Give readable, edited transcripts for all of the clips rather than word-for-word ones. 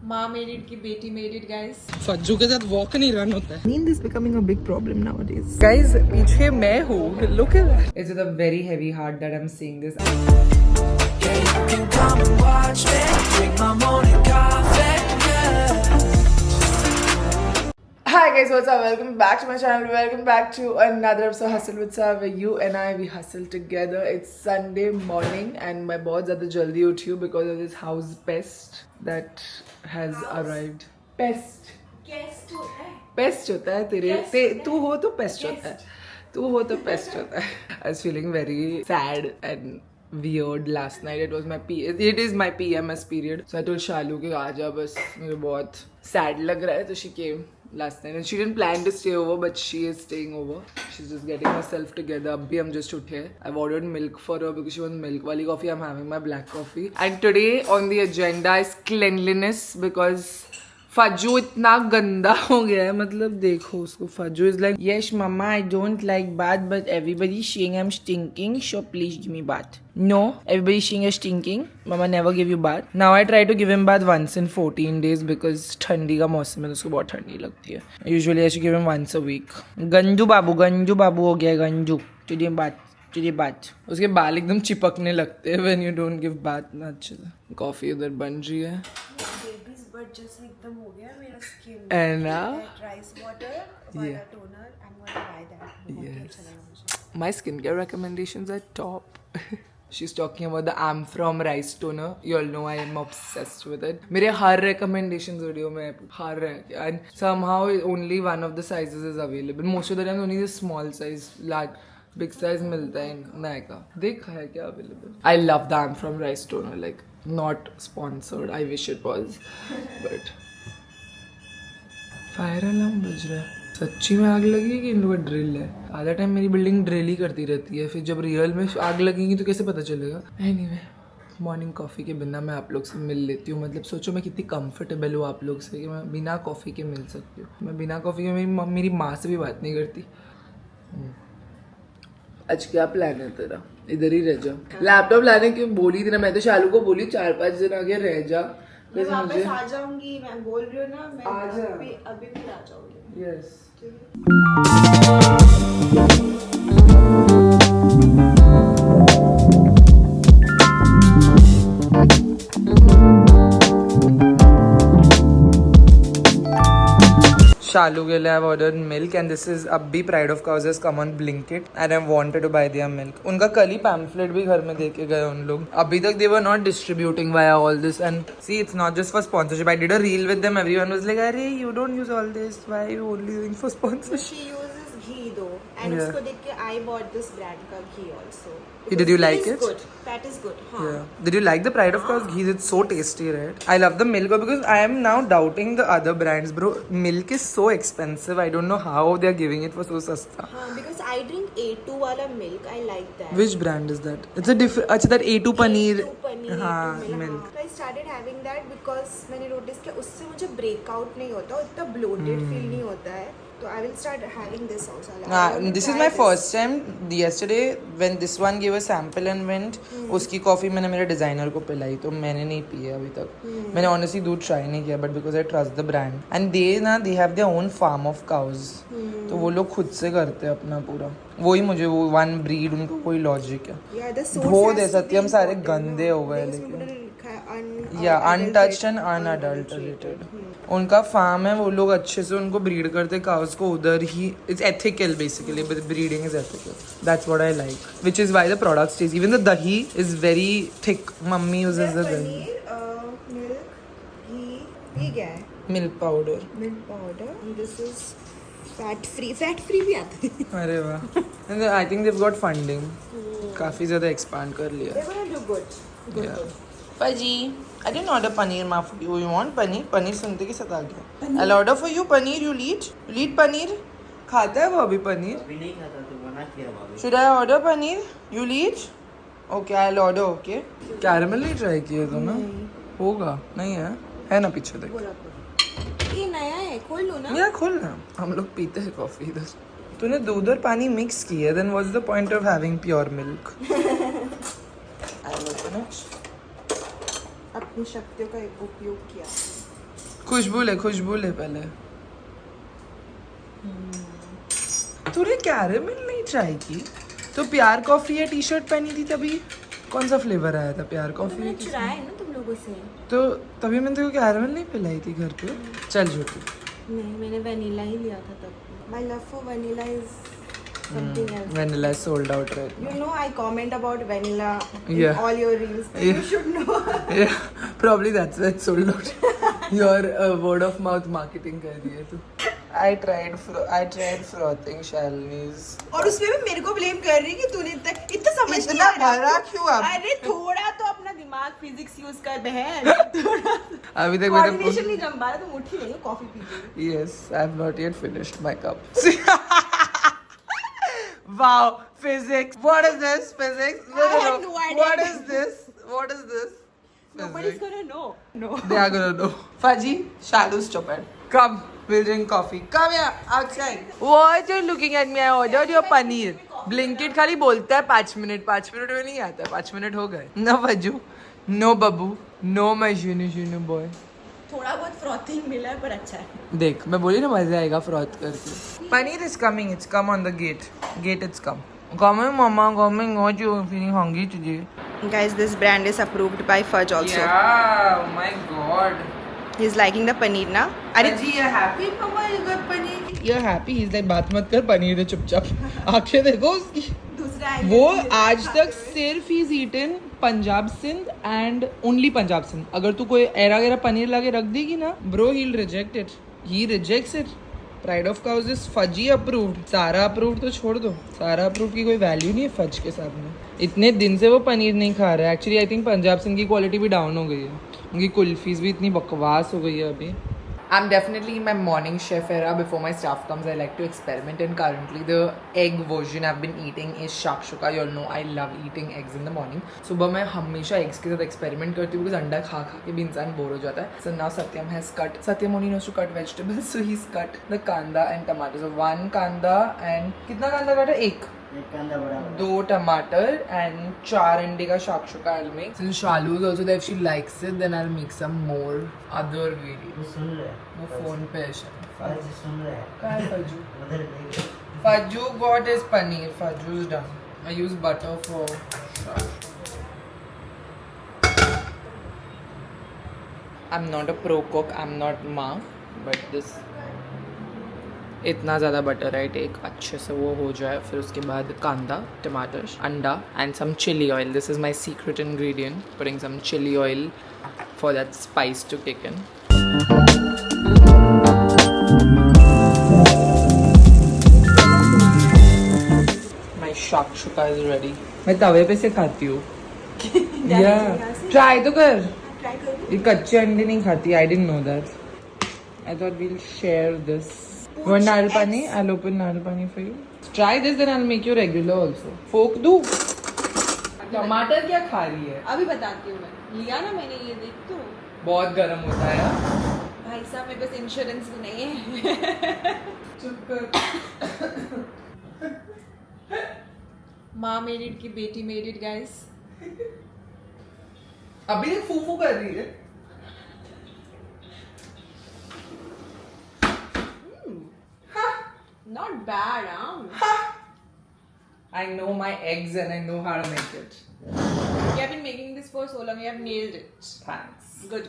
माँ made it की बेटी made it guys. फज्जू के साथ वॉक नहीं रन होता है. Need is becoming a big problem nowadays. Guys, पीछे मैं हूँ. Look at that. It's with a very heavy heart that I'm seeing this. Yeah, you can come and watch me drink my morning coffee. Hi guys, what's up? Welcome back to my channel. Welcome back to another episode of Hustle with Sav, where you and I, we hustle together. It's Sunday morning and मैं बहुत ज़्यादा जल्दी उठी हूँ because of this house pest that has arrived. Pest. Guest होता है. Pest होता है तेरे तू हो तो pest होता है. तू हो तो pest होता है. I was feeling very sad and weird last night. It is my PMS period. So I told Shalu कि आजा बस मुझे बहुत sad लग रहा है. So she came last night and she didn't plan to stay over, but she is staying over. She's just getting herself together. Abhi hum just उठे. I've ordered milk for her because she wants milk wali coffee. I'm having my black coffee. And today on the agenda is cleanliness because Fajju इतना गंदा हो गया है. मतलब देखो उसको. Fajju is like yes mamma I don't like bath but everybody saying I am stinking so please give me bath. No everybody saying I stinking. Mamma never give you bath. Now I try to give him bath once in 14 days because ठंडी का मौसम है तो उसको बहुत ठंडी लगती है. Usually I should give him once a week. Ganju बाबू हो गया गंजू. टुडे बात. उसके बाल एकदम चिपकने लगते हैं when you don't give bath ना अच्छे से. कॉफी उधर बन रही है. But just एकदम हो गया मेरा skin. And now? Rice water, वाला toner. I'm gonna buy that. बहुत ही अच्छा लगा मुझे. My skincare recommendations are top. She's talking about the I'm from rice toner. You all know I am obsessed with it. मेरे हर recommendations video में हर है. And somehow only one of the sizes is available. Most of the time only the small size, large, big size मिलता है नए का. देखा है क्या available? I love the I'm from rice toner. Like not sponsored. I wish it was. But fire alarm बज रहा है. सच्ची में आग लगी कि इन लोगों का ड्रिल है. आधा टाइम मेरी बिल्डिंग ड्रिल ही करती रहती है. फिर जब रियल में आग लगेगी तो कैसे पता चलेगा. एनीवे मॉर्निंग कॉफ़ी के बिना मैं आप लोग से मिल लेती हूँ. मतलब सोचो मैं कितनी कंफर्टेबल हूँ आप लोग से कि मैं बिना कॉफ़ी के मिल सकती हूँ. मैं बिना कॉफ़ी के मेरी माँ से भी बात नहीं करती. आज क्या प्लान है तेरा. इधर ही रह जा. लैपटॉप लाने की बोली थी ना. मैं तो शालू को बोली 4-5 दिन आगे रह जा. मैं वापस आ जाऊंगी. मैं बोल रही हूँ ना. मैं आजा. अभी भी आ जाऊंगी. यस. Shalu के लिए I've ordered milk and this is Abhi Pride of Cows has come on Blinkit and I wanted to buy their milk. उनका कल ही pamphlet भी घर में देके गए उन लोग. अभी तक they were not distributing via all this and see it's not just for sponsorship. I did a reel with them. Everyone was like, "Arey, you don't use all this. Why are you only doing for sponsorship?" She uses ghee though, and उसको देख के I bought this brand का ghee also. Did you like it? Good. That is good. हाँ. Yeah. Did you like the Pride of Cows ghee? It's so tasty, right? I love the milk because I am now doubting the other brands, bro. Milk is so expensive. I don't know how they are giving it for so sasta. हाँ, because I drink A2 वाला milk. I like that. Which brand is that? It's a different. अच्छा that A2 paneer. A2 paneer. हाँ milk. I started having that because मैंने notice किया उससे मुझे breakout नहीं होता. इतना bloated feel नहीं होता है. So I will start having this also. This is my first time. Yesterday when this one gave a sample and went, उसकी कॉफ़ी मैंने मेरे डिज़ाइनर को पिलाई तो मैंने नहीं पी है अभी तक. मैंने ऑनेस्टली दूध ट्राई नहीं किया but because I trust the brand and they have their own farm of cows. तो वो लोग खुद से करते हैं अपना पूरा. वही मुझे वो one breed उनका कोई लॉजिक है. बहुत है सत्यम सारे गंदे हो गए लेकिन. या अनटच्ड एंड अनअडल्टरेटेड. उनका फार्म है. वो लोग अच्छे से उनको ब्रीड करते काउस को उधर ही. It's ethical basically. Breeding is ethical. That's what I like. Which is why the products test. Even the dahi is very thick. Mummy uses the dahi. Milk powder. This is fat free भी आता है. अरे वाह. I think they've got funding. काफ़ी ज़्यादा expand कर लिया. They're gonna do good. Paji, I didn't order paneer ma for you. You want paneer? Paneer सुनते के साथ आ गया. I'll order for you paneer. You eat? You eat paneer? खाता है वो अभी पनीर? अभी नहीं खाता तो बना किया भाभी. Should I order paneer? You eat? Okay, I'll order. Okay. Caramel नहीं ट्राई किया तो ना? होगा नहीं है ना पीछे देख. ये नया है. खोल लो ना. यार खोल ना. हम लोग पीते हैं कॉफी इधर. तूने दूध और पानी मिक्स किया. Then what's the point of having pure milk? I'll open it. अपनी शक्तियों का उपयोग किया. खुशबू ले पहले। तूने कैरेमल नहीं ट्राई की? तो प्यार कॉफी या टी शर्ट पहनी थी तभी कौन सा फ्लेवर आया था प्यार कॉफी? मैंने चुराया है ना तुम लोगों से। तो तभी मैंने तेरे को कैरेमल नहीं पिलाई थी घर पे। चल झूठी। नहीं, मैंने वनीला ही लिया था तब। My love for vanilla is something else. Vanilla is sold out right now. You know I comment about vanilla in Yeah. all your reels. So Yeah. You should know. Yeah, probably that's why it's sold out. Your word of mouth marketing कर रही है तू। I tried frothing Shalini's. और उसमें भी मेरे को blame कर रही है कि तूने इतना समझ नहीं इतना आ रहा। भरा क्यों आप? अरे थोड़ा तो अपना दिमाग फिजिक्स यूज कर बहन। अभी तक कोऑर्डिनेशन नहीं जम पा रहा तो उठ ही नहीं कॉफी पी के। Yes, I have not yet finished my cup. Wow, physics. What is this? Physics? I have no idea. What is this? Nobody's gonna know. No. They are gonna know. Fudgy, Shalu's stupid. Come, we'll drink coffee. Come here, outside. What are you looking at me? I ordered your paneer. Blinkit खाली बोलता है 5 minute में नहीं आता। 5 minute हो गए। No Fudju, no Babu, no my shunu boy. थोड़ा बहुत फ्रॉथिंग मिला है पर अच्छा है। देख मैं बोली ना मजा आएगा फ्रॉथ करके। Paneer is coming, it's come on the gate it's come mama coming. What you feeling hungry today? Guys, this brand is approved by Fudge also. Yeah, oh my god. He's liking the paneer na. अरे जी you're happy mama you got paneer? You're happy? He's like बात मत कर, पनीर दे चुपचाप। आंखें देखो उसकी। दूसरा वो आज तक सिर्फ he's eaten Punjab Sindh and only Punjab Sindh. अगर तू कोई एरा गेरा पनीर लाके रख देगी ना bro he'll reject it. He rejects it. Pride of Cows is Fudgy approved. सारा approved तो छोड़ दो। सारा approved की कोई वैल्यू नहीं है फज के साथ में। इतने दिन से वो पनीर नहीं खा रहा है। Actually I think Punjab Singh की क्वालिटी भी डाउन हो गई है। उनकी कुल्फीज भी इतनी बकवास हो गई है अभी। I'm definitely in my morning chef era. Before my staff comes, I like to experiment, and currently the egg version I've been eating is shakshuka. You all know I love eating eggs in the morning. सुबह मैं हमेशा eggs के साथ experiment करती हूँ because अंडा खा के भी इंसान बोर हो जाता है. So now Satyam has cut. Satyam only knows to cut vegetables, so he's cut the kanda and tomato. So 1 kanda and कितना kanda काटा? 1 कांदा बड़ा 2 टमाटर and 4 अंडे का shakshuka I'll make. Since Shalu is also there, if she likes it, then I'll make some more other videos. वो सुन रहे वो फोन पे है आज सुन रहे क्या है फज्जू? उधर देख Fajju got his paneer. Fajju's done. I use butter for. I'm not a pro cook. I'm not माँ, but this इतना ज़्यादा बटर है टेक अच्छे से वो हो जाए, फिर उसके बाद कांदा, टमाटर, अंडा and some chili oil. This is my secret ingredient. Putting some chili oil for that spice to kick in. My shakshuka is ready. मैं तवे पे से खाती हूँ. ट्राई तो कर. ट्राई करो। ये कच्चे अंडे नहीं खाती. I didn't know that. I thought we'll share this. One narl pani. I'll open narl pani for you. Try this, then I'll make you regular also. Fork do. टमाटर क्या खा रही है? अभी बताती हूँ मैं। लिया ना मैंने ये देख तो। बहुत गर्म होता है. भाई साहब मेरे पास इंश्योरेंस भी नहीं है। चुप कर. माँ मेड इट की बेटी मेड इट गाइस. अभी तक फूफू कर रही है. Not bad, huh? I know my eggs and I know how to make it. You have been making this for so long, you have nailed it. Thanks. Good.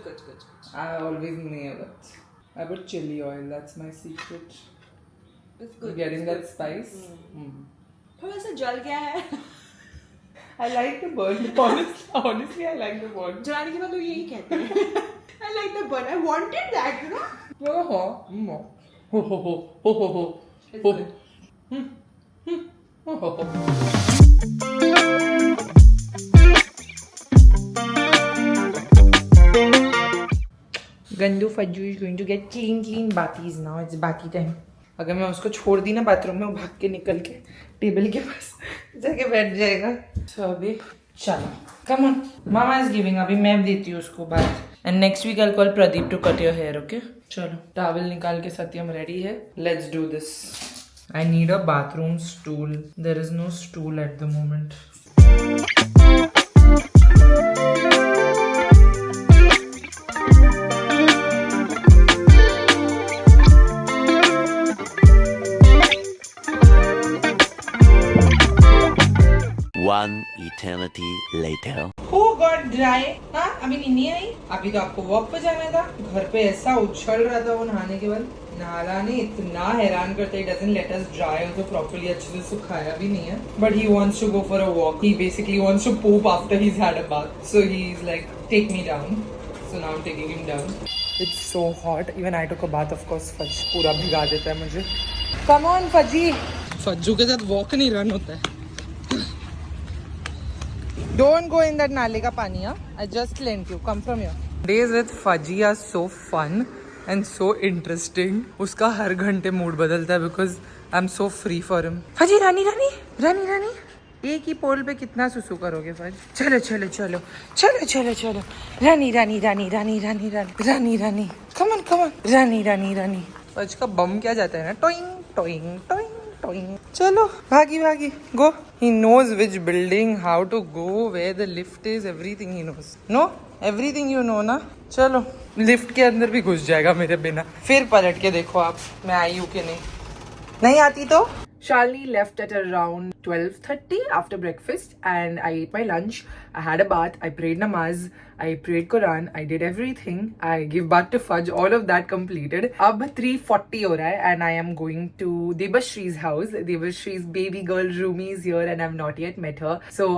I always nail it. I put chili oil. That's my secret. It's good. Getting that spice. थोड़ा सा जल गया है. I like the burn. Honestly, I like the burn. जलाने के बाद लोग यही कहते हैं. I like the burn. I wanted that, you know. Ho ho ho ho ho ho. It's good. Ho ho ho. Gandu Fajju is going to get clean bathis now. It's bathi time. अगर मैं उसको छोड़ दी ना bathroom में, वो भाग के निकल के टेबल के पास जाके बैठ जाएगा. So अभी चलो. Come on. Mama is giving. अभी मैं देती हूँ उसको बात. And next week I'll call Pradeep to cut your hair, okay? चलो. Towel निकाल के सत्यम ready है. Let's do this. I need a bathroom stool. There is no stool at the moment. One eternity later. Who got dry? हाँ अभी नहीं आई. अभी तो आपको वॉक पे जाना था. घर पे ऐसा उछल रहा था वो नहाने के बाद. नाला ने इतना हैरान करता है. He doesn't let us dry also properly. अच्छे से सुखाया भी नहीं है. But he wants to go for a walk. He basically wants to poop after he's had a bath. So he's like, take me down. So now I'm taking him down. It's so hot. Even I took a bath, of course. Fudge पूरा भिगा देता है मुझे. Come on, Fudgy. Fajju के साथ walk नहीं run होता है. Don't go in that नाले का पानी. I just lent you. Come from here. Days with Fudgy are so fun and so interesting. उसका हर घंटे मूड बदलता है because I'm so free for him. Fudgy रानी रानी रानी रानी. एक ही पोल पे कितना सुसु करोगे फज. चलो चलो चलो चलो चलो चलो. Rani Rani Rani Rani Rani Rani Rani Rani. Come on come on. Rani Rani Rani. फज का बम क्या जाता है ना. टोइंग टोइंग टोइंग. चलो भागी भागी. Go. He knows which building, how to go, where the lift is, everything he knows. No? Everything you know ना. चलो लिफ्ट के अंदर भी घुस जाएगा मेरे बिना. फिर पलट के देखो आप मैं आई हूँ कि नहीं आती तो. Shalini left at around 12:30 after breakfast and I ate my lunch. I had a bath. I prayed namaz. I prayed Quran. I did everything. I gave bath to Fudge. All of that completed. अब 3:40 हो रहा है and I am going to Debashree's house. Debashree's baby girl Rumi is here and I've not yet met her. So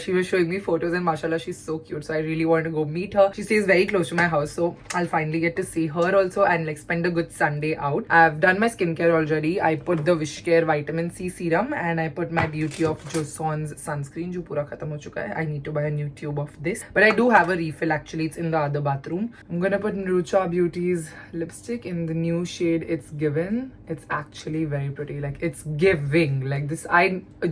she was showing me photos and mashallah she's so cute. So I really want to go meet her. She stays very close to my house. So I'll finally get to see her also and like spend a good Sunday out. I've done my skincare already. I put the Wishcare vitamin C serum and I put my Beauty of Joseon's sunscreen जो पूरा खत्म हो चुका है. I need to buy a new tube of this. But I do have a refill actually. It's in the other bathroom. I'm gonna put Nrucha Beauty's lipstick in the new shade It's Given. It's actually very pretty. Like it's giving. Like this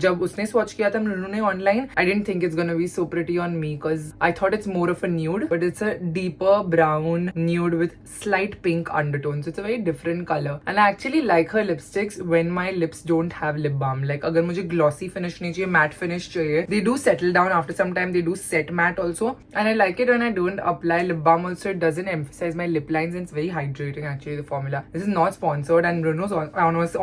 जब उसने swatch किया था नन्नू ने online, I didn't think it's gonna be so pretty on me because I thought it's more of a nude, but it's a deeper brown nude with slight pink undertones. It's a very different color. And I actually like her lipsticks when my lips don't have lip balm. Like अगर मुझे glossy finish नहीं चाहिए, matte finish चाहिए. They do settle down after some time. They do set matte also. And I like it when I don't apply lip balm also. It doesn't emphasize my lip lines and it's very hydrating actually, the formula. This is not sponsored and Bruno's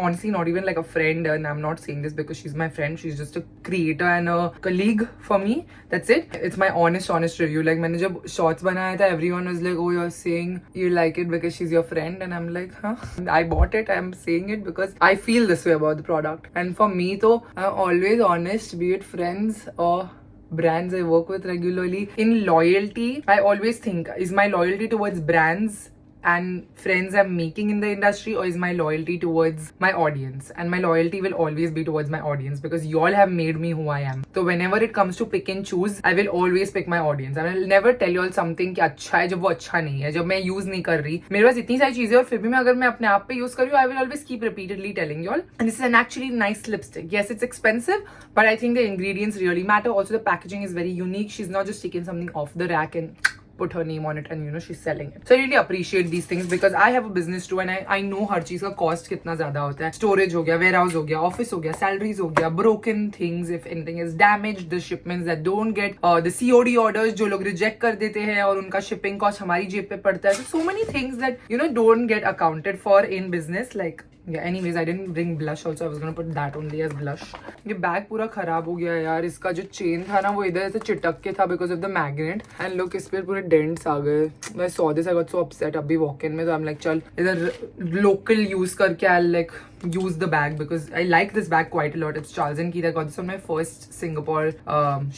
honestly not even like a friend, and I'm not saying this because she's my friend. She's just a creator and a colleague for me. That's it. It's my honest review. Like मैंने जब shorts बनाया था, everyone was like, oh, you're saying you like it because she's your friend, and I'm like, huh? I bought it. I'm saying it because I feel this way about the product. And for me though, I'm always honest, be it friends or brands I work with regularly. In loyalty, I always think, is my loyalty towards brands and friends I'm making in the industry, or is my loyalty towards my audience? And my loyalty will always be towards my audience because you all have made me who I am. So whenever it comes to pick and choose, I will always pick my audience. I will never tell you all something कि अच्छा है जब वो अच्छा नहीं है, जब मैं use नहीं कर रही. मेरे पास इतनी सारी चीजें और फिर भी मैं अगर मैं अपने आप पे use कर रही हूँ, I will always keep repeatedly telling you all. And this is an actually nice lipstick. Yes, it's expensive, but I think the ingredients really matter. Also, the packaging is very unique. She's not just taking something off the rack and put her name on it and you know she's selling it. So I really appreciate these things because I have a business too and I know हर चीज का cost कितना ज़्यादा होता है. Storage हो गया, warehouse हो गया, office हो गया, salaries हो गया, broken things if anything is damaged, the shipments that don't get, the COD orders जो लोग reject कर देते हैं और उनका shipping cost हमारी जेब पे पड़ता है. So many things that you know don't get accounted for in business. Like yeah, anyways, I didn't bring blush also. I was gonna put that only as blush. ये बैग पूरा खराब हो गया है यार. इसका जो चेन था ना वो इधर से चिटक के था because of the magnet. And look, इस पे पूरे डेंट्स आ गए. I saw this, I got so upset अभी walk in में. So I'm like चल इधर local use करके I'll like use the bag because I like this bag quite a lot. It's Charles & Keith. I got this on my first Singapore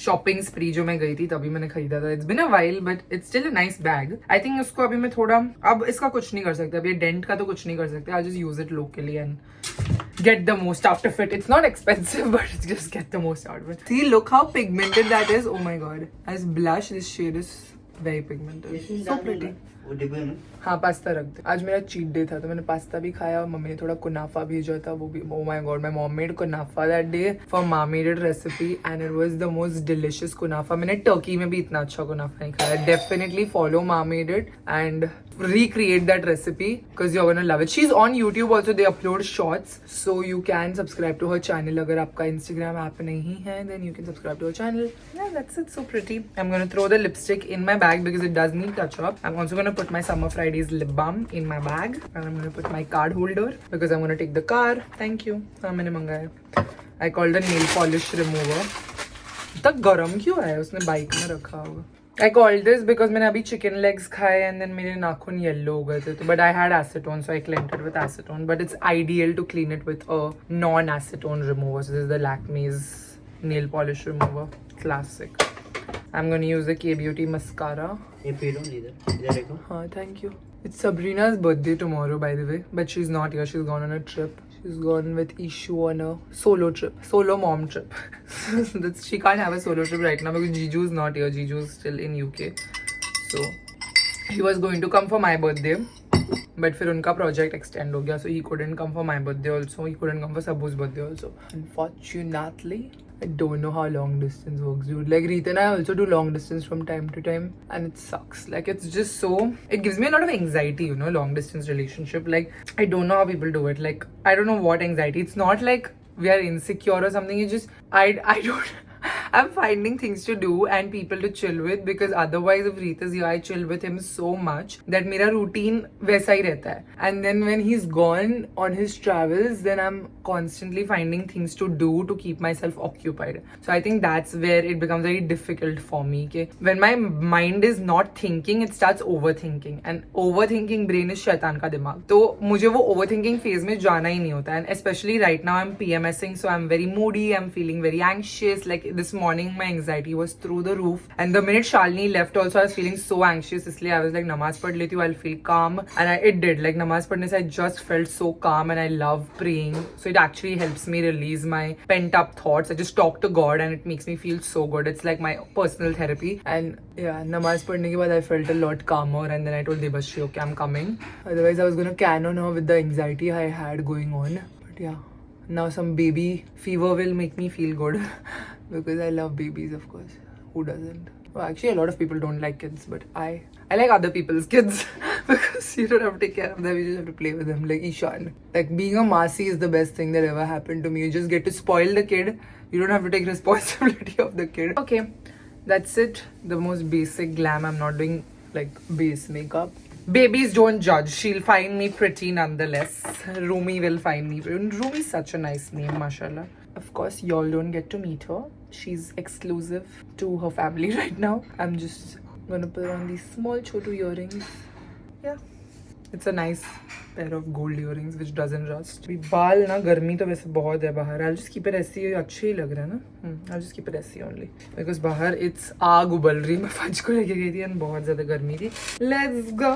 shopping spree जो मैं गई थी तभी मैंने खरीदा था. It's been a while but it's still a nice bag. I think इसको अभी मैं थोड़ा अब इसका कुछ नहीं कर सकते. अभी डेंट का तो कुछ नहीं कर सकते. I'll just use it locally and get the most out of it. It's not expensive but just get the most out of it. See, look how pigmented that is. Oh my god. As blush, this shade is very pigmented. So pretty. हाँ pasta रख दे. आज मेरा cheat day था तो मैंने pasta भी खाया और मम्मी ने थोड़ा कुनाफा भेजा था वो भी. Oh my god, my mom made kunafa that day for marmated recipe and it was the most delicious kunafa. मैंने टर्की में भी इतना अच्छा कुनाफा नहीं खाया. Definitely follow marmated and recreate that recipe because you're gonna love it. She's on YouTube also. They upload shorts so you can subscribe to her channel. अगर आपका Instagram app नहीं है then you can subscribe to her channel. Yeah, that's it. So pretty. I'm gonna throw the lipstick in my bag because it does need touch up. I'm also gonna put my Summer Fridays lip balm in my bag and I'm gonna put my card holder because I'm gonna take the car. Thank you. हाँ मैंने मंगाया. I called a nail polish remover. इतना गरम क्यों है? उसने bike में रखा होगा. I called this because मैंने अभी chicken legs खाए and then मेरे नाखून yellow हो गए थे. But I had acetone, so I cleaned it with acetone. But it's ideal to clean it with a non-acetone remover. So this is the Lakme's nail polish remover, classic. I'm gonna use the K Beauty mascara. ये पीलो इधर देखो. हाँ, thank you. It's Sabrina's birthday tomorrow, by the way, but she's not here. She's gone on a trip. She's gone with Ishu on a solo trip, solo mom trip. She can't have a solo trip right now because Jiju's not here. Jiju's still in UK. So he was going to come for my birthday, but फिर उनका project extend हो गया, so he couldn't come for my birthday also. He couldn't come for Sabu's birthday also. Unfortunately, I don't know how long distance works, dude. Like Reeta and I also do long distance from time to time, and it sucks. Like it's just so, it gives me a lot of anxiety, you know, long distance relationship. Like I don't know how people do it. Like I don't know what anxiety. It's not like we are insecure or something. It's just I don't. I'm finding things to do and people to chill with because otherwise if Reeta's here, I chill with him so much that मेरा routine वैसा ही रहता है. And then when he's gone on his travels, then I'm constantly finding things to do to keep myself occupied. So I think that's where it becomes very difficult for me. Okay? When my mind is not thinking, it starts overthinking. And overthinking brain is शैतान का दिमाग. तो मुझे वो overthinking phase में जाना ही नहीं होता. And especially right now I'm PMSing, so I'm very moody, I'm feeling very anxious. Like this morning my anxiety was through the roof, and the minute Shalini left also I was feeling so anxious, इसलिए I was like namaz पढ़ लेती हूँ, I'll feel calm, and it did. Like namaz पढ़ने से I just felt so calm, and I love praying, so it actually helps me release my pent up thoughts. I just talk to God and it makes me feel so good. It's like my personal therapy. And yeah, namaz पढ़ने के बाद I felt a lot calmer, and then I told Debashri, okay, I'm coming. Otherwise I was gonna can on her with the anxiety I had going on. But yeah, now some baby fever will make me feel good. Because I love babies, of course. Who doesn't? Well, actually, a lot of people don't like kids, but I like other people's kids because you don't have to take care of them. You just have to play with them, like Ishan. Like being a Masi is the best thing that ever happened to me. You just get to spoil the kid. You don't have to take responsibility of the kid. Okay, that's it. The most basic glam. I'm not doing like base makeup. Babies don't judge. She'll find me pretty nonetheless. Rumi will find me. Rumi is such a nice name, mashallah. Of course, y'all don't get to meet her. She's exclusive to her family right now. I'm just gonna put on these small chotu earrings. Yeah. It's a nice pair of gold earrings which doesn't rust. अभी बाल ना गर्मी तो वैसे बहुत है बाहर. I'll just keep it ऐसे ही अच्छे ही लग रहा है ना. I'll just keep it ऐसे only because बाहर it's आग उबल रही. मैं फज को लेके गई थी and बहुत ज़्यादा गर्मी थी. Let's go.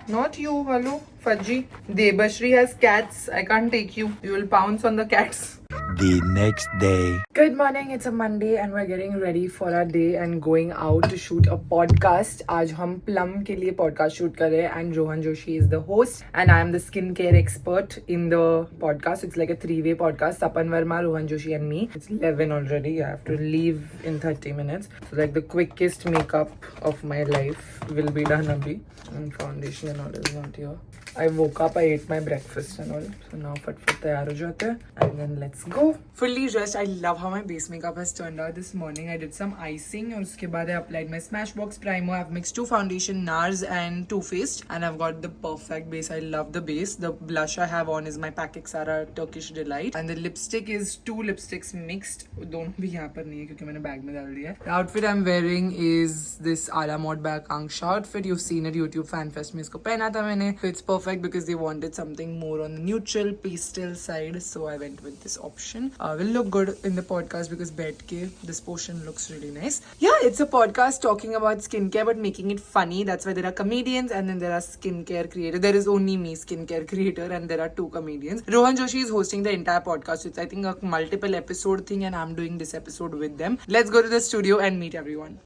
Not you, hello, Fudgy. Debashri has cats. I can't take you. You will pounce on the cats. The next day. Good morning. It's a Monday and we're getting ready for our day and going out to shoot a podcast. आज हम Plum के लिए podcast shoot कर रहे हैं and Rohan Joshi is the host and I am the skincare expert in the podcast. It's like a three-way podcast. Sapan Verma, Rohan Joshi and me. It's 11 already. I have to leave in 30 minutes. So like the quickest makeup of my life will be done abhi. And foundation and all is not here. I woke up, I ate my breakfast and all. So now फटफट तैयार हो जाते हैं and then let's go. Fully dressed. I love how my base makeup has turned out this morning. I did some icing and उसके बाद I applied my Smashbox primer. I've mixed two foundation, NARS and Too Faced, and I've got the perfect base. I love the base. The blush I have on is my Pack Exara Turkish Delight, and the lipstick is two lipsticks mixed. दोनों भी यहाँ पर नहीं है क्योंकि मैंने bag में डाल दिया है. The outfit I'm wearing is this Ala Mode by Akanksha outfit. You've seen it YouTube Fan Fest में इसको पहना था मैंने. So it's perfect because they wanted something more on the neutral pastel side, so I went with this option. Will look good in the podcast because this portion looks really nice. Yeah, it's a podcast talking about skincare but making it funny. That's why there are comedians and then there are skincare creators. There is only me, skincare creator, and there are two comedians. Rohan Joshi is hosting the entire podcast. It's I think a multiple episode thing and I'm doing this episode with them. Let's go to the studio and meet everyone.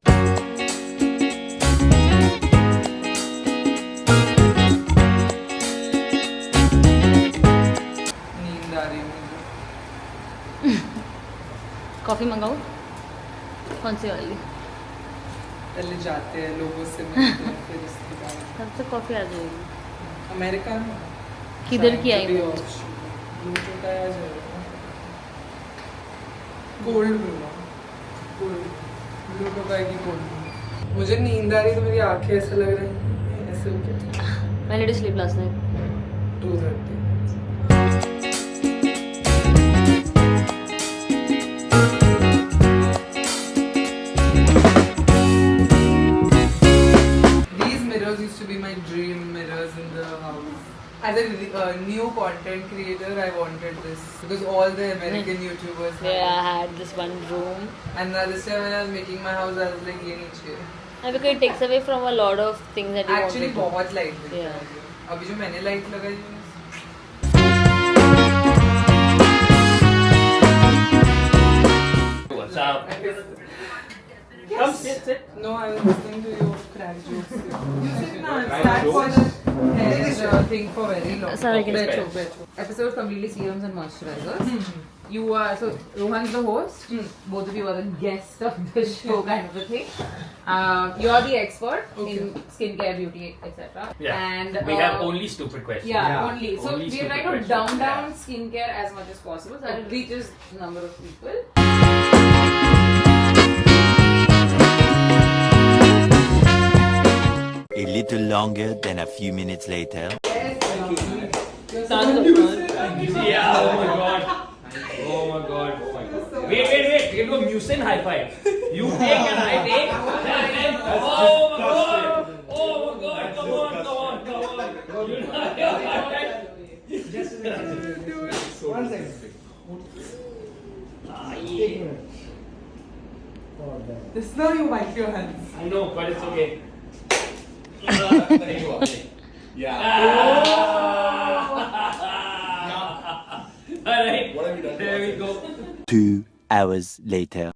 Coffee मंगाओ. कौन सी वाली? पहले जाते हैं लोगों से मिलते हैं फिर उसके बाद तब तक कॉफ़ी आ जाएगी. अमेरिका में किधर की आई वो? गोल्ड ब्लू टोकाई की गोल्ड. मुझे नींद आ रही तो मेरी आंखें ऐसे लग रही हैं ऐसे क्या. मैंने did sleep last night 2:30. mirrors in the house. As a new content creator, I wanted this because all the American YouTubers had Yeah, I it. had this one room. And this time when I was making my house, I was like, ये नहीं चाहिए. And because it takes away from a lot of things that you Actually, want to do. बहुत light दिखता Yeah. है. अभी जो मैंने light लगाई है. What's up? Come sit. No, I was listening to your crack jokes. You sit now. That was a thing for very long. Sorry, can Becho, I- becho. Episode completely serums and moisturizers. You are so Rohan's the host. Both of you are the guests of the show, kind of a thing. You are the expert in skincare, beauty, etc. Yeah. And We have only stupid questions. yeah, only. So Only we are stupid trying to questions. dumb Yeah. down skincare as much as possible so that it reaches a number of people. A little longer than a few minutes later. Yeah. Oh my god. Oh my god. Oh my god. Wait. We can do a Musin high five. You take and I take. Oh my god. Oh my god. Come on. This now you wipe your hands. I know, but it's okay. Alright. What have you done? There we go. 2 hours later.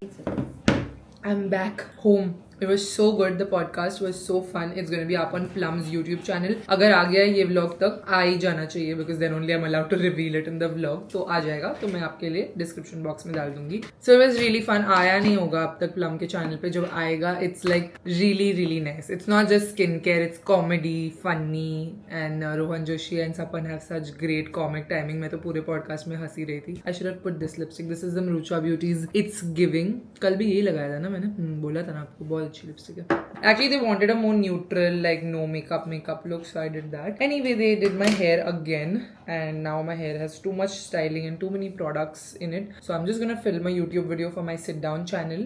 I'm back home. It was so good. The podcast was so fun. It's going to be up on Plum's YouTube channel. अगर आ गया ये vlog तक आ ही जाना चाहिए because then only I'm allowed to reveal it in the vlog. तो आ जाएगा तो मैं आपके लिए description box में डाल दूंगी. So it was really fun. आया नहीं होगा अब तक Plum के channel पे. जब आएगा it's like really nice. It's not just skincare. It's comedy, funny and Rohan Joshi and Sapan have such great comic timing. मैं तो पूरे podcast में हंसी रही थी. I should have put this lipstick. This is the Marucha Beauty's It's Giving. कल भी यही लगाया था ना मैंने. बोला था ना आपको बहुत अच्छी lipstick है. Actually, they wanted a more neutral, like no makeup look, so I did that. Anyway, they did my hair again, and now my hair has too much styling and too many products in it. So I'm just gonna film a YouTube video for my sit down channel.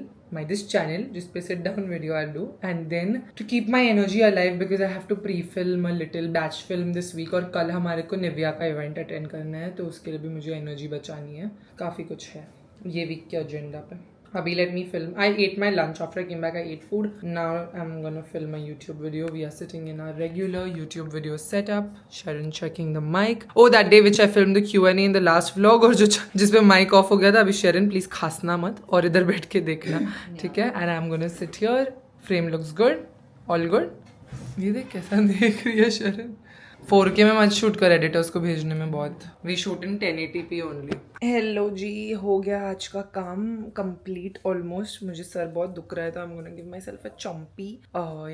This channel, just पे sit down video I'll do, and then to keep my energy alive because I have to pre-film a little batch film this week और कल हमारे को Nivea का event attend करना है तो उसके लिए भी मुझे energy बचानी है. काफी कुछ है ये week के agenda पे. Abhi, let me film. I ate my lunch after I came back. I ate food. Now I'm gonna film a YouTube video. We are sitting in our regular YouTube video setup. Sharon checking the mic. Oh, that day which I filmed the Q&A in the last vlog और जिस पे mic off हो गया था. अभी Sharon please खासना मत और इधर बैठ के देखना. ठीक है? And I'm gonna sit here. Frame looks good. All good. ये देख कैसा देख रही है Sharon. 4K में मत शूट कर एडिटर्स को भेजने में बहुत. We shoot in 1080p only. Hello ji, हो गया आज का काम कंप्लीट ऑलमोस्ट. मुझे सर बहुत दुख रहा है तो I am gonna give myself a champi.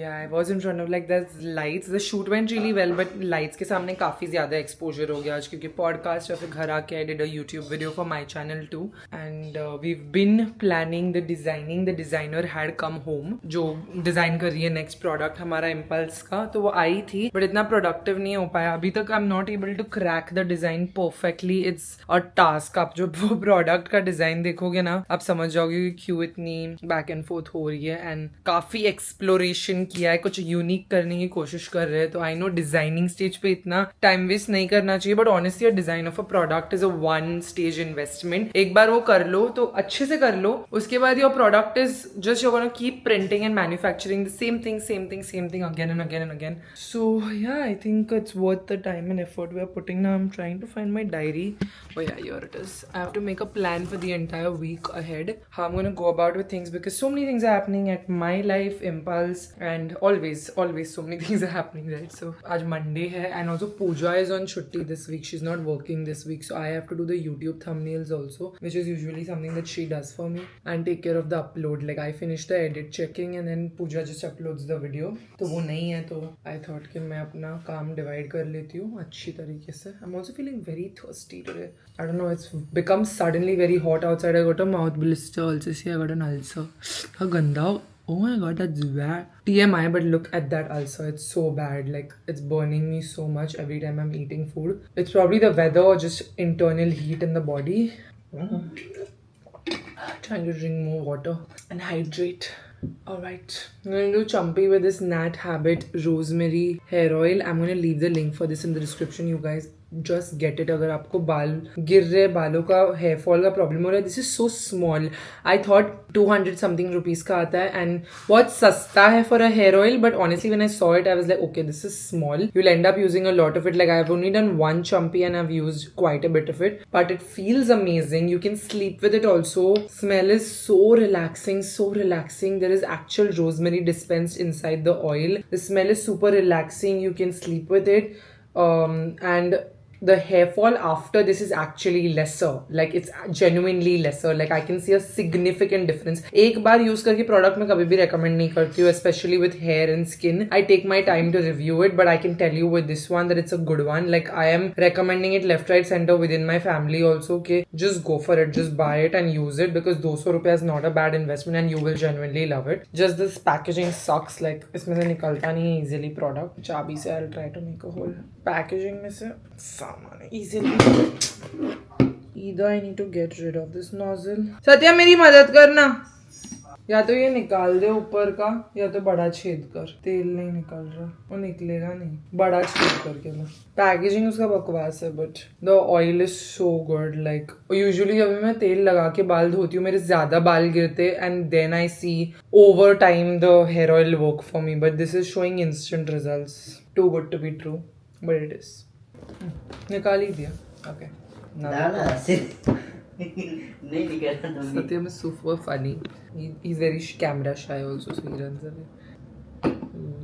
Yeah I was in front of like that lights. The shoot went really well but lights के सामने काफ़ी ज़्यादा एक्सपोजर हो गया आज क्योंकि पॉडकास्ट या फिर घर आके I did a YouTube video for my channel too. And we been planning the designing. The designer had come home जो डिज़ाइन कर रही है नेक्स्ट प्रोडक्ट हमारा इम्पल्स का. तो वो आई थी बट इतना प्रोडक्टिव नहीं हो पाया अभी तक. I am not able to crack the design perfectly. It's a task. आप जो वो प्रोडक्ट का डिजाइन देखोगे ना आप समझ जाओगे कि क्यों इतनी बैक एंड फोर्थ हो रही है. एंड काफी एक्सप्लोरेशन किया है, कुछ यूनिक करने की कोशिश कर रहे हैं. तो आई नो डिजाइनिंग स्टेज पे इतना टाइम वेस्ट नहीं करना चाहिए but honestly design of a product is a 1 stage investment. एक बार वो कर लो तो अच्छे से कर लो. उसके बाद your product is just you gonna keep printing and manufacturing the same thing again and again. So yeah I think it's worth the time and effort we are putting. Now I am trying to find my diary. Oh yeah, here it is. I have to make a plan for the entire week ahead. How I'm going to go about with things because so many things are happening at my life, Impulse, and always so many things are happening, right? So, आज Monday है and also Pooja is on छुट्टी this week. She's not working this week, so I have to do the YouTube thumbnails also, which is usually something that she does for me and take care of the upload. Like I finish the edit checking and then Pooja just uploads the video. तो वो नहीं है तो I thought कि मैं अपना काम divide कर लेती हूँ अच्छी तरीके से. I'm also feeling very thirsty today. I don't know, it's become suddenly very hot outside. I got a mouth blister also. See, I got an ulcer. How ganda. Oh my god, that's bad. TMI, but look at that ulcer. It's so bad. Like, it's burning me so much every time I'm eating food. It's probably the weather or just internal heat in the body. Trying to drink more water and hydrate. Alright, I'm going to do Chumpy with this Nat Habit Rosemary Hair Oil. I'm going to leave the link for this in the description. You guys just get it. अगर आपको बाल गिर रहे, बालों का hair fall का problem हो रहा है, this is so small. I thought 200 something rupees का आता है and बहुत सस्ता है for a hair oil, but honestly when I saw it I was like, okay, this is small. You'll end up using a lot of it. Like I've only done one Chumpy and I've used quite a bit of it, but it feels amazing. You can sleep with it also. Smell is so relaxing, so relaxing. There is actual rosemary dispensed inside the oil. The smell is super relaxing. You can sleep with it, and the hair fall after this is actually lesser. Like it's genuinely lesser. Like I can see a significant difference. एक बार use करके product मैं कभी भी recommend नहीं करती हूँ, especially with hair and skin. I take my time to review it, but I can tell you with this one that it's a good one. Like I am recommending it left, right, center within my family also. Okay, just go for it. Just buy it and use it because 200 rupees is not a bad investment and you will genuinely love it. Just this packaging sucks. Like इसमें से निकलता नहीं है easily product. चाबी से I'll try to make a hole. Packaging में से सामान easily. Either I need to get rid of this nozzle. Satya मेरी मदद करना. या तो ये निकाल दे ऊपर का या तो बड़ा छेद कर. तेल नहीं निकल रहा, वो निकलेगा नहीं. बड़ा छेद करके ला. पैकेजिंग उसका बकवास है, but the oil is so good. Like usually जब मैं तेल लगा के बाल धोती हूँ मेरे ज्यादा बाल गिरते and then I see over time the hair oil work for me, but this is showing instant results. Too good to be true, but it is. निकाल ही दिया. ओके नहीं निकला तो Satyam is super funny. He's very camera shy also, so he runs away.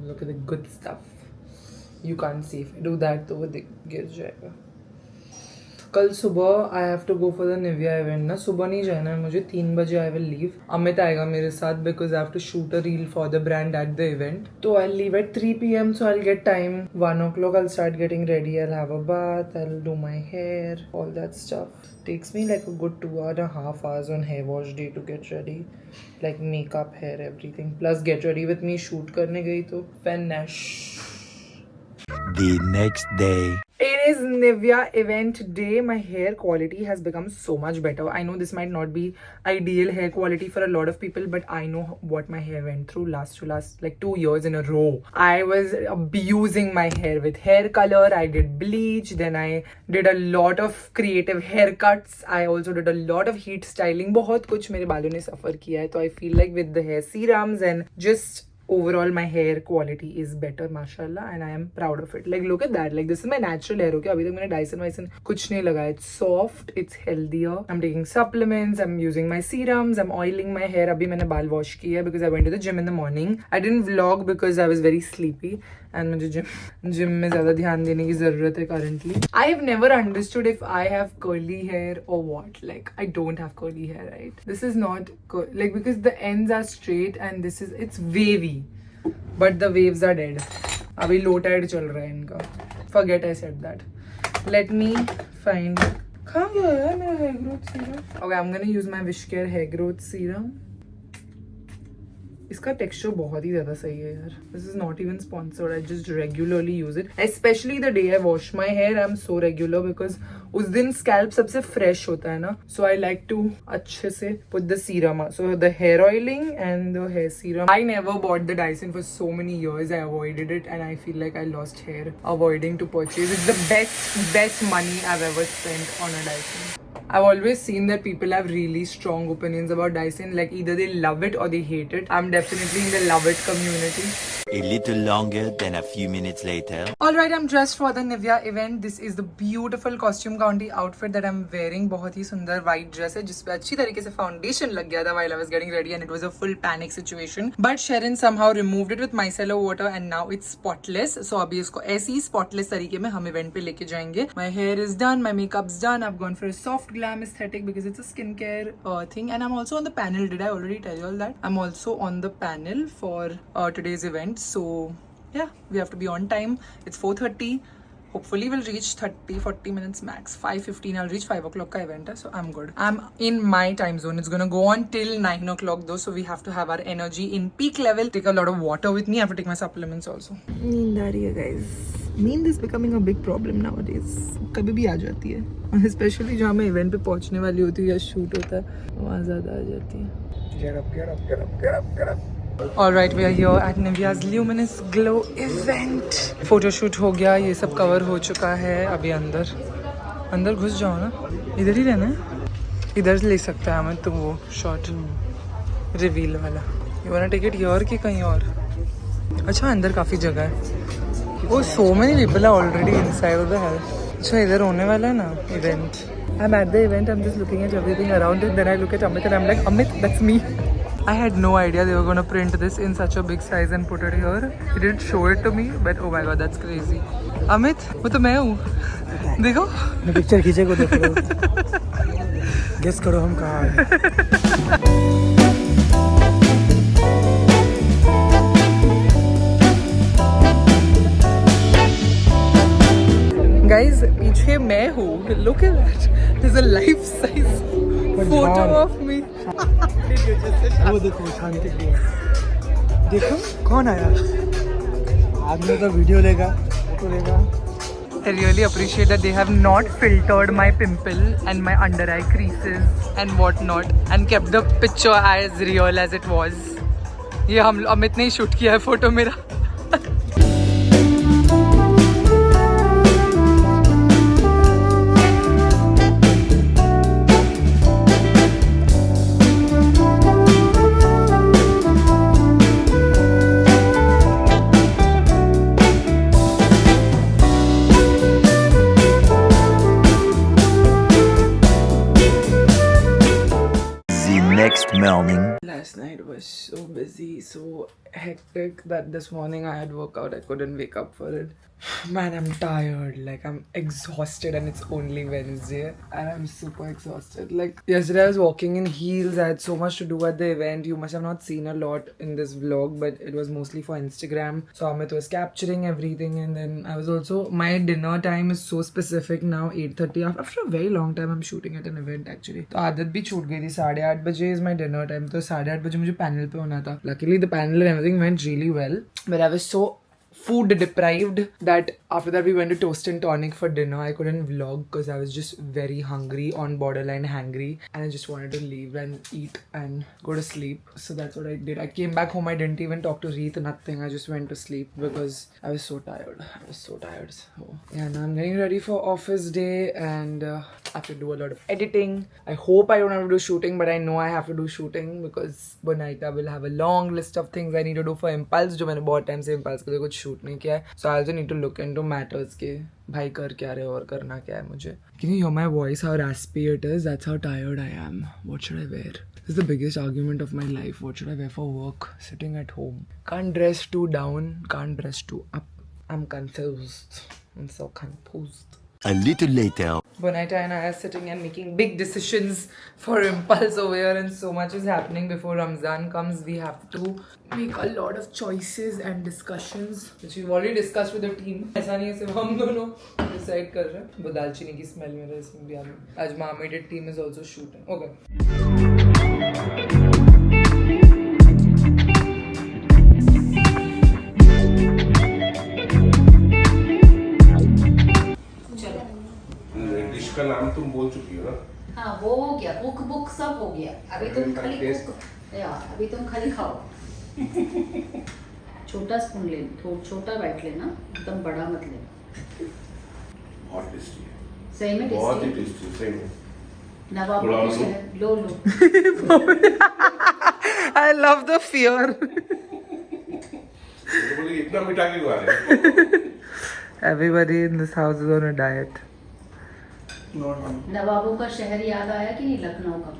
Look at the good stuff. You can't see. If I do that, तो वो गिर जाएगा. कल सुबह I have to go for the Nivea event ना. सुबह नहीं जाना है मुझे, 3 बजे I will leave. अमित आएगा मेरे साथ because I have to shoot a reel for the brand at the event. तो I'll leave at 3 PM, so I'll get time. 1 o'clock I'll start getting ready. I'll have a bath. I'll do my hair, all that stuff. Takes me like a good 2.5 hours on hair wash day to get ready. Like makeup, hair, everything. Plus get ready with me. Shoot करने गई तो finish. The next day. It is Nivea event day. My hair quality has become so much better. I know this might not be ideal hair quality for a lot of people, but I know what my hair went through last like 2 years in a row. I was abusing my hair with hair color. I did bleach. Then I did a lot of creative haircuts. I also did a lot of heat styling. बहुत कुछ मेरे बालों ने suffer किया है. तो I feel like with the hair serums and just overall my hair quality is better, mashallah, and I am proud of it. Like look at that. Like this is my natural hair. Okay, अभी तक मैंने Dyson कुछ नहीं लगाया. It's soft, it's healthier. I'm taking supplements, I'm using my serums, I'm oiling my hair. अभी मैंने बाल wash किया because I went to the gym in the morning. I didn't vlog because I was very sleepy and मुझे gym में ज़्यादा ध्यान देने की ज़रूरत है currently. I have never understood if I have curly hair or what. Like I don't have curly hair, right? This is not like because the ends are straight and it's wavy. But the waves are dead. अभी low tide चल रहा है इनका. Forget I said that. Let me find. कहाँ गया यार मेरा hair growth serum? Okay, I'm gonna use my Wishcare hair growth serum. इसका टेक्सचर बहुत ही ज़्यादा सही है यार. This is not even sponsored. I just regularly use it, specially the day I wash my hair. I am so regular because उस दिन scalp सबसे फ्रेश होता है ना. सो आई लाइक टू अच्छे से put the serum. So the hair oiling and the hair serum. I never bought the Dyson for so many years. I avoided it and I feel like I lost hair avoiding to purchase. It's the best money I've ever spent on a Dyson. I've always seen that people have really strong opinions about Dyson. Like either they love it or they hate it. I'm definitely in the love it community. A little longer than a few minutes later. Alright, I'm dressed for the Nivea event. This is the beautiful costume county outfit that I'm wearing. बहुत ही सुंदर white dress है जिसपे अच्छी तरीके से foundation लग गया था while I was getting ready and it was a full panic situation. But Sharon somehow removed it with micellar water and now it's spotless. So अभी इसको ऐसी spotless तरीके में हम event पे लेके जाएंगे. My hair is done, my makeup's done. I've gone for a soft glam aesthetic because it's a skincare thing, and I'm also on the panel. Did I already tell you all that? I'm also on the panel for today's event. So yeah, we have to be on time. It's 4:30. Hopefully we'll reach 30-40 minutes max. 5:15 I'll reach. 5 o'clock ka event hai, so I'm good. I'm in my time zone. It's gonna go on till 9 o'clock though, so we have to have our energy in peak level. Take a lot of water with me. I have to take my supplements also. नींद आ रही है guys. नींद is becoming a big problem nowadays. कभी भी आ जाती है, और specially जहाँ मैं इवेंट पे पहुँचने वाली होती हूँ या शूट होता है वहाँ ज़्यादा आ जाती है. Get up. All right, we are here at Nivea's Luminous Glow event. Photoshoot हो गया, ये सब कवर हो चुका है. अभी अंदर घुस जाओ ना, इधर ही रहना है. इधर ले सकता है हमें तुम वो शॉट रिवील वाला. You want take it here कि कहीं और? अच्छा, अंदर काफ़ी जगह है. वो so many people are already inside. What the hell. अच्छा, इधर होने वाला है ना event. I'm at the event, I'm just looking at everything around it. Then I look at Amit and I'm like, Amit, that's me. I had no idea they were going to print this in such a big size and put it here. They didn't show it to me, but oh my god, that's crazy. Amit, वो तो मैं हूँ. देखो. मैं picture खींचे को देख रहा हूँ. गेस करो हम कहाँ हैं. Guys, पीछे मैं हूँ. Look at that. There's a life size photo of me. वो देखो शांति की. देखो कौन आया. आदमी तो वीडियो लेगा, फोटो लेगा. I really appreciate that they have not filtered my pimple and my under eye creases and whatnot and kept the picture as real as it was. ये हम अमित ने ही शूट किया है फोटो मेरा. Next morning. Last night was so busy, so hectic that this morning I had workout. I couldn't wake up for it. Man, I'm tired. Like, I'm exhausted and it's only Wednesday and I'm super exhausted. Like, yesterday I was walking in heels. I had so much to do at the event. You must have not seen a lot in this vlog, but it was mostly for Instagram. So Amit was capturing everything, and then I was also, my dinner time is so specific now, 8:30. After a very long time I'm shooting at an event actually. तो आदत भी छूट गई थी. 8:30 बजे is my dinner time. तो 8:30 बजे मुझे panel पे होना था. Luckily the panel and everything went really well, but I was so food deprived that after that we went to Toast and Tonic for dinner. I couldn't vlog because I was just very hungry, on borderline hangry, and I just wanted to leave and eat and go to sleep. So that's what I did. I came back home. I didn't even talk to Reet, nothing. I just went to sleep because I was so tired. So yeah, now I'm getting ready for office day, and I have to do a lot of editing. I hope I don't have to do shooting, but I know I have to do shooting because Bonaita will have a long list of things I need to do for Impulse, जो मैंने बहुत time से Impulse के लिए कुछ shoot नहीं किया है. So I also need to look into matters के भाई कर क्या रहे हो और करना क्या है मुझे. Can you hear my voice, how raspy it is? That's how tired I am. What should I wear? This is the biggest argument of my life. What should I wear for work? Sitting at home. Can't dress too down, can't dress too up. I'm confused. I'm so confused. A little later. Bonaita and I are sitting and making big decisions for Impulse over here, and so much is happening before Ramzan comes. We have to make a lot of choices and discussions, which we've already discussed with the team. ऐसा नहीं है सिर्फ हम दोनों decide कर रहे हैं. वो दालचीनी की smell मेरे इसमें भी आ गई. आज Marmated team is also shooting. Okay. Dish का नाम तुम बोल चुकी हो ना. हाँ, वो हो गया. कुक बुक सब हो गया. अभी तुम खाली अभी तुम खाली खाओ. छोटा स्पून ले, थोड़ा छोटा बाइट लेना, एकदम बड़ा मत लेना. बहुत टेस्टी है. सही में बहुत ही टेस्टी. टेस्टी सही में. नवाब थोड़ा शहर लो. I love the fear. तो बोले इतना मिठा क्यों आ रहा है. Everybody in this house is on a diet. नवाबों का शहर याद आया कि नहीं, लखनऊ का.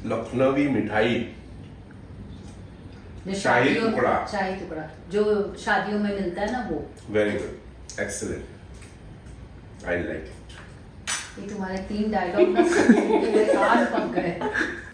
लखनवी मिठाई. शाही टुकड़ा. शाही टुकड़ा जो शादियों में मिलता है ना, वो. Very good, excellent. I like it. ये तुम्हारे 3 डायलॉग ना कान पक गए.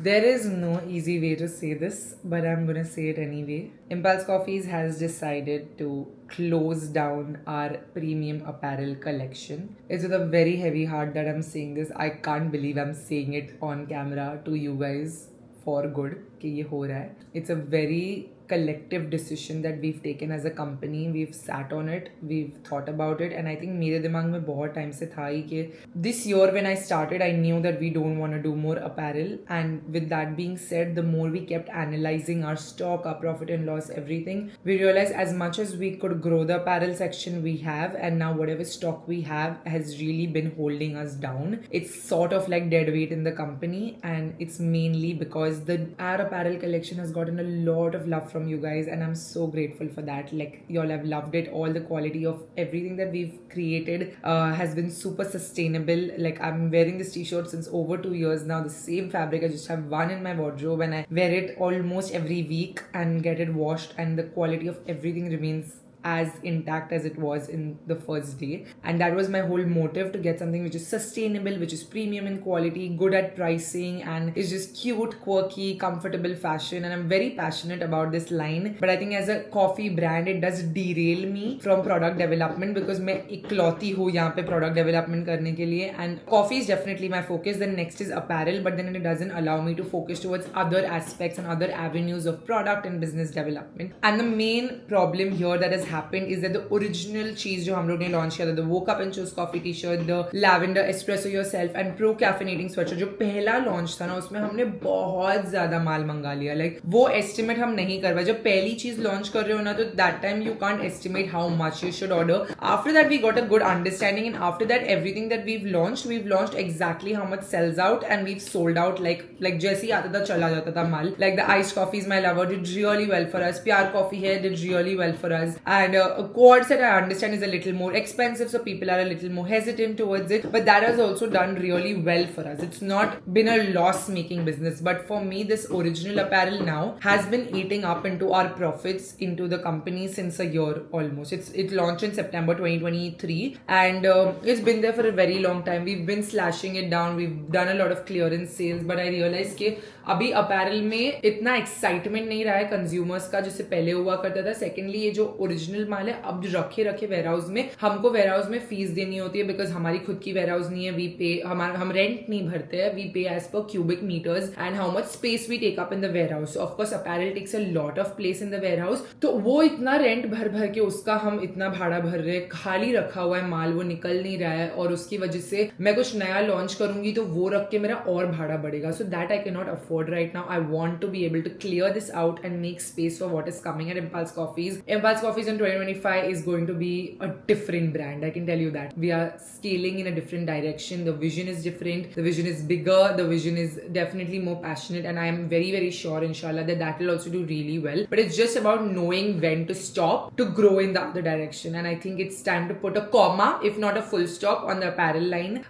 There is no easy way to say this, but I'm gonna say it anyway. Impulse Coffees has decided to close down our premium apparel collection. It's with a very heavy heart that I'm saying this. I can't believe I'm saying it on camera to you guys for good कि ये हो रहा है. It's a very collective decision that we've taken as a company. We've sat on it, we've thought about it, and I think मेरे दिमाग में बहुत time से था ही कि this year when I started, I knew that we don't want to do more apparel. And with that being said, the more we kept analyzing our stock, our profit and loss, everything, we realized as much as we could grow the apparel section we have, and now whatever stock we have has really been holding us down. It's sort of like dead weight in the company, and it's mainly because our apparel collection has gotten a lot of love from you guys, and I'm so grateful for that. Like, y'all have loved it. All the quality of everything that we've created has been super sustainable. Like, I'm wearing this t-shirt since over 2 years now, the same fabric. I just have one in my wardrobe and I wear it almost every week and get it washed, and the quality of everything remains as intact as it was in the first day. And that was my whole motive, to get something which is sustainable, which is premium in quality, good at pricing, and is just cute, quirky, comfortable fashion. And I'm very passionate about this line, but I think as a coffee brand it does derail me from product development, because मैं इकलौती हूँ यहाँ पे product development करने के लिए, and coffee is definitely my focus. Then next is apparel, but then it doesn't allow me to focus towards other aspects and other avenues of product and business development. And the main problem here that has happened is that the original चीज जो हम लोग ने launch किया था, the Woke Up and Chose coffee t-shirt, the Lavender Espresso Yourself and Pro Caffeinating sweatshirt, जो पहला launch था ना, उसमें हमने बहुत ज्यादा माल मंगा लिया. Like, वो estimate हम नहीं कर पाए. जब पहली चीज launch कर रहे हो ना, तो that time you can't estimate how much you should order. After that we got a good understanding, and after that everything that we've launched exactly how much sells out, and we've sold out like जैसे ही आता था चला जाता था माल. Like the iced coffees, my lover, did really well for us. Pyar Coffee here did really well for us. And a quad set, I understand, is a little more expensive, so people are a little more hesitant towards it, but that has also done really well for us. It's not been a loss making business, but for me this original apparel now has been eating up into our profits into the company since a year almost. It launched in September 2023, and it's been there for a very long time. We've been slashing it down, we've done a lot of clearance sales, but I realized कि अभी apparel में इतना excitement नहीं रहा है consumers का जैसे पहले हुआ करता था. Secondly, ये जो original माल है अब रखे warehouse में, हमको warehouse में फीस देनी होती है, because हमारी खुद की warehouse नहीं है. We pay, हम rent नहीं भरते हैं, we pay as per cubic meters and how much space we take up in the warehouse. So of course apparel takes a lot of place in the warehouse, तो वो इतना rent भर के उसका हम इतना भाड़ा भर रहे, खाली रखा हुआ है माल, वो निकल नहीं रहा है, और उसकी वजह से मैं कुछ नया लॉन्च करूंगी तो वो रख के मेरा और भाड़ा बढ़ेगा. So that I cannot afford right now. I want to be able to clear this out and make space for what is coming at Impulse Coffees. Impulse Coffees in 2025 is going to be a different brand, I can tell you that. We are scaling in a different direction. The vision is different, the vision is bigger, the vision is definitely more passionate, and I am very, very sure, inshallah, that will also do really well. But it's just about knowing when to stop to grow in the other direction, and I think it's time to put a comma, if not a full stop, on the apparel line.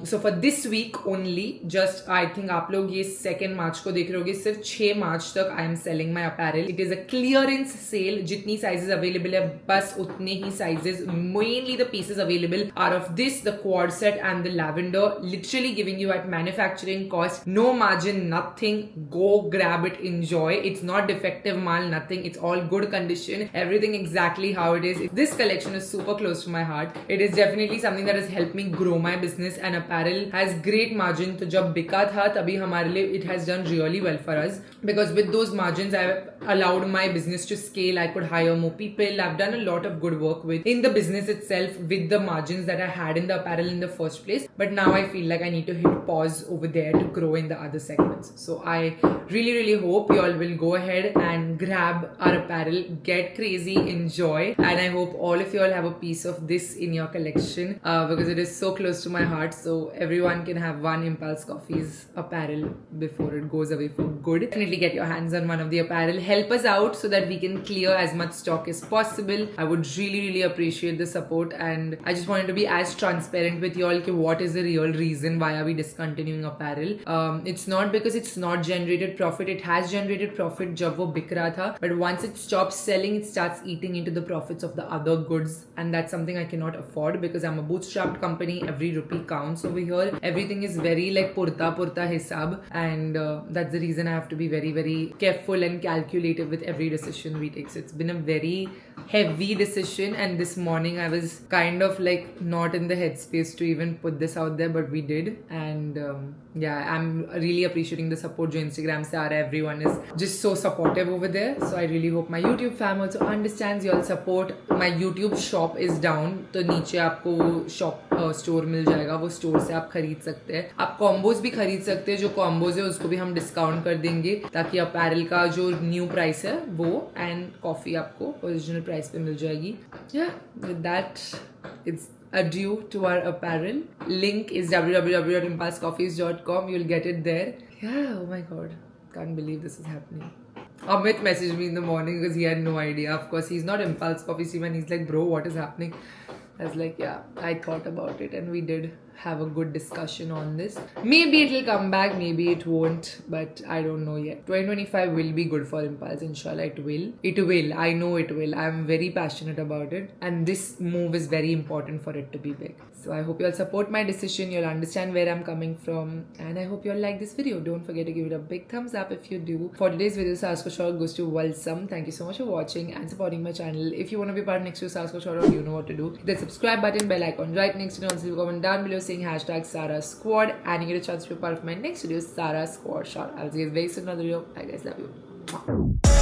So for this week only, just I think आप लोग ये 2 March को देख रहे होगे, सिर्फ 6 March तक I am selling my apparel. It is a clearance sale. जितनी sizes available है बस उतने ही sizes. Mainly the pieces available are of this, the quad set and the lavender, literally giving you at manufacturing cost, no margin, nothing. Go grab it, enjoy. It's not defective mal, nothing. It's all good condition, everything exactly how it is. This collection is super close to my heart. It is definitely something that has helped me grow my business, and apparel has great margin. तो जब बिका था तभी हमारे लिए it has done really well for us, because with those margins I allowed my business to scale. I could hire more people. I've done a lot of good work in the business itself with the margins that I had in the apparel in the first place. But now I feel like I need to hit pause over there to grow in the other segments. So I really, really hope you all will go ahead and grab our apparel, get crazy, enjoy, and I hope all of you all have a piece of this in your collection, because it is so close to my heart. So everyone can have one Impulse Coffees apparel before it goes away for good. Definitely get your hands on one of the apparel. Help us out so that we can clear as much stock as possible. I would really, really appreciate the support, and I just wanted to be as transparent with you all कि what is the real reason why are we discontinuing apparel. It's not because it's not generated profit. It has generated profit जब वो बिक रहा था, but once it stops selling, it starts eating into the profits of the other goods, and that's something I cannot afford, because I'm a bootstrapped company. Every rupee counts over here. Everything is very like purta hisab, and that's the reason I have to be very, very careful and calculative with every decision we take. So it's been a very heavy decision, and this morning I was kind of like not in the headspace to even put this out there, but we did. And yeah, I'm really appreciating the support जो Instagram से आ रहा है. Everyone is just so supportive over there, so I really hope my YouTube fam also understands your support. My YouTube shop is down, तो नीचे आपको shop store मिल जाएगा, वो store से आप खरीद सकते हैं. आप कॉम्बोज भी खरीद सकते हैं, जो कॉम्बोज है उसको भी हम डिस्काउंट कर देंगे, ताकि अपैरल का जो न्यू प्राइस है वो एंड कॉफी आपको ओरिजिनल प्राइस पे मिल जाएगी. Yeah, with that, it's adieu to our apparel. Link is www.impulsecoffees.com. You'll get it there. Yeah, oh my god, can't believe this is happening. Amit messaged me in the morning because he had no idea. Of course, he's not Impulse Coffee team, and he's like, bro, what is happening? I was like, yeah, I thought about it, and we did have a good discussion on this. Maybe it will come back, maybe it won't, but I don't know yet. 2025 will be good for Impulse, inshallah. It will. It will. I know it will. I'm very passionate about it, and this move is very important for it to be big. So I hope you all support my decision. You'll understand where I'm coming from, and I hope you all like this video. Don't forget to give it a big thumbs up if you do. For today's video, Sasko Short goes to Walsam. Thank you so much for watching and supporting my channel. If you want to be part next to Sasko Short, you know what to do. Hit the subscribe button, bell icon right next to it. Also, comment down below saying hashtag Sara Squad, and you get a chance to be part of my next video, Sara Squad Short. I'll see you guys very soon in another video. Bye guys, love you.